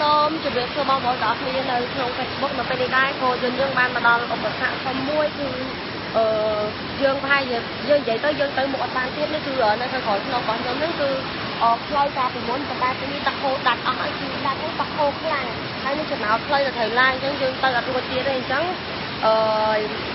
សូមជម្រាបសួរបងប្អូនទាំងអស់គ្នានៅក្នុង Facebook នៅពេលនេះដែរក៏យើងបានមកដល់ឧបសគ្គធំមួយគឺយើងប្រហែលយើងនិយាយទៅយើងទៅមុខអត់បានទៀតនេះគឺនៅខាងក្រោយក្នុងរបស់ខ្ញុំហ្នឹងគឺផ្លូវការពីមុនប៉ុន្តែពេលនេះទឹកហូរដាច់អស់ហើយគឺដាច់ហ្នឹងទឹកហូរខ្លាំងហើយនេះចំណោទផ្លូវទៅត្រូវឡើងអញ្ចឹងយើងទៅអត់រួចទៀតទេអញ្ចឹង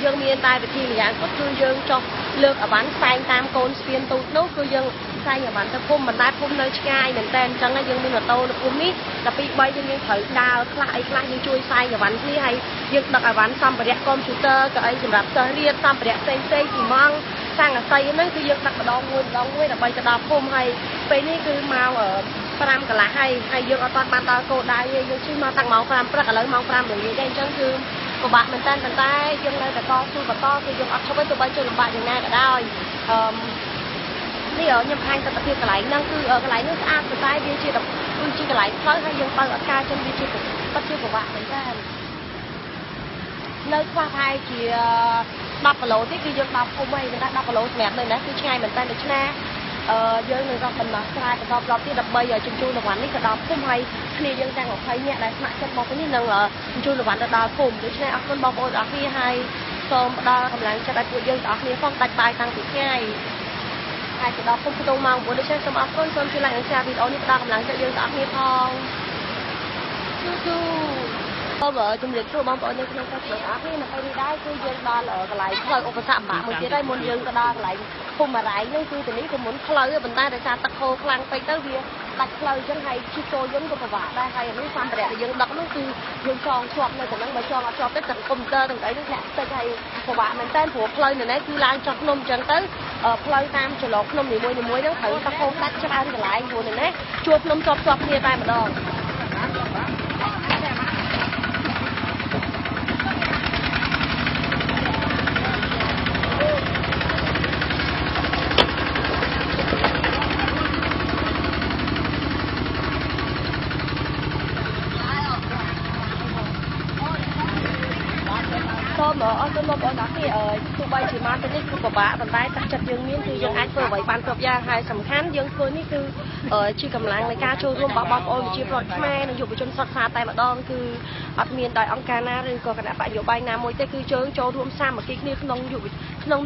យើងមានតែវិធីម្យ៉ាងគត់គឺយើងចុះលើកអវ៉ាន់ផ្សែងតាមកូនស្ពានទូចនោះគឺយើងផ្សែងអវ៉ាន់ទៅភូមិមិនដែលភូមិនៅឆ្ងាយមែនតើអញ្ចឹងយើងមានម៉ូតូនៅភូមិនេះតែពី3យើងត្រូវដើរខ្លះអីខ្លះយើងជួយផ្សែងអវ៉ាន់គ្នាហើយយើងដឹកអវ៉ាន់សម្ភារៈកុំព្យូទ័រក៏អីសម្រាប់សិស្សរៀនសម្ភារៈផ្សេងពីម៉ងសង្កសីហ្នឹងគឺយើងដឹកម្ដងមួយដើម្បីទៅដល់ភូមិហើយពេលនេះគឺម៉ោង5 កន្លះហើយយើងអត់បានដល់គោលដៅទេយើងជិះមកតាំងម៉ោង5 ព្រឹកឥឡូវម៉ោង5 ល្ងាចទេអញ្ចឹងគឺពិបាកមែនតើប៉ុន្តែយើងនៅតែតស៊ូបន្តគឺយើងអត់ឈប់ទេទោះបីជាលំបាកយ៉ាងណាក៏ដោយនេះខ្ញុំខាងទស្សនវិជ្ជាកន្លែងហ្នឹងគឺកន្លែងនេះស្អាតប៉ុន្តែវាជាគឺជាកន្លែងផ្លូវហើយយើងបើអត់ការចឹងវាជាពិបាកមែនតើនៅខ្វះប្រហែលជា10 គីឡូទេគឺយើងដល់ភូមិហើយប៉ុន្តែ10 គីឡូសម្រាប់នៅណាគឺឆ្ងាយមែនតើដូច្នេះយើងនឹងរកដំណោះស្រាយបន្តប្រាប់ទៀតដើម្បីជញ្ជូនរង្វាន់នេះទៅដល់ភូមិហើយគ្នាយើងទាំង20នាក់ដែលស្ម័គ្រចិត្តមកទីនេះនឹងជញ្ជូនរង្វាន់ទៅដល់ភូមិដូច្នេះអរគុណបងប្អូនទាំងអស់គ្នាហើយសូមផ្ដល់កម្លាំងចិត្តឲ្យពួកយើងទាំងអស់គ្នាផងដាច់បាយតាំងពីថ្ងៃហើយទៅដល់ភូមិខ្ទង់ម៉ោង9ដូច្នេះសូមអរគុណសូមជួយ like និង share វីដេអូនេះផ្ដល់កម្លាំងចិត្តយើងទាំងអស់គ្នាផងស៊ូជំរាបសួរបងប្អូននៅក្នុង Facebook អរគុណនៅពេលនេះដែរគឺយើងដល់កន្លែងផ្លូវឧបសគ្គបាក់មួយទៀតហើយមុនយើងទៅដល់កន្លែងភូមិបារៃហ្នឹងគឺទៅនេះគឺមុនផ្លូវប៉ុន្តែដោយសារទឹកហូរខ្លាំងពេកទៅវាដាច់ផ្លូវអញ្ចឹងហើយជិះចូលយន្តក៏ពិបាកដែរហើយនេះសម្ភារៈដែលយើងដឹកនោះគឺយើងចងជាប់នៅក្នុងបើចងអត់ជាប់ទេទាំងកុំព្យូទ័រទាំងអីហ្នឹងធ្លាក់ទឹកហើយពិបាកមែនតើព្រោះផ្លូវនៅនេះគឺឡើងចុះភ្នំអញ្ចឹងទៅផ្លូវតាមចន្លោះភ្នំនីមួយៗហ្នឹងត្រូវទឹកហូរដាច់ច្រើនកន្លែងព្រោះនៅនេះជួរភ្នំជាប់គ្នាតែម្ដងសូមអរគុណបងប្អូនទាំងអស់គ្នាទោះបីជាមកទៅនេះគឺពិបាកប៉ុន្តែទឹកចិត្តយើងមានគឺយើងអាចធ្វើអ្វីបានគ្រប់យ៉ាងហើយសំខាន់យើងធ្វើនេះគឺជាកម្លាំងនៃការចូលរួមរបស់បងប្អូនប្រជាពលរដ្ឋខ្មែរនិងយុវជនសិក្សាតែម្ដងគឺអត់មានដោយអង្គការណាឬក៏គណៈបកនយោបាយណាមួយទេគឺយើងចូលរួមសាមគ្គីគ្នាក្នុង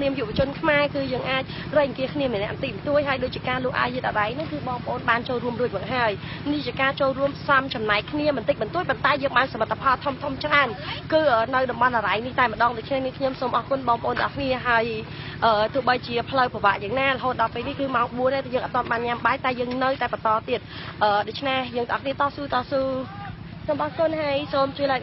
នាមយុវជនខ្មែរគឺយើងអាចរែងអង្គាគ្នាម្នាក់បន្តិចបន្តួចហើយដូចជាការលូអាយិតអរ៉ៃនេះគឺបងប្អូនបានចូលរួមរួចមកហើយនេះជាការចូលរួមសំចំណែកគ្នាបន្តិចបន្តួចប៉ុន្តែយើងបានសមិទ្ធផលធំច្រើនគឺនៅតំបន់អរ៉ៃនេះតែម្ដងដូច្នេះខ្ញុំសូមអរគុណបងប្អូនទាំងអស់គ្នាហើយទោះបីជាផ្លូវពិបាកយ៉ាងណារហូតដល់ពេលនេះគឺម៉ោង 4 ហើយយើងអត់ទាន់បានញ៉ាំបាយតែយើងនៅតែបន្តទៀតដូច្នេះយើងទាំងអស់គ្នាតស៊ូសូមអរគុណហើយសូមជួយ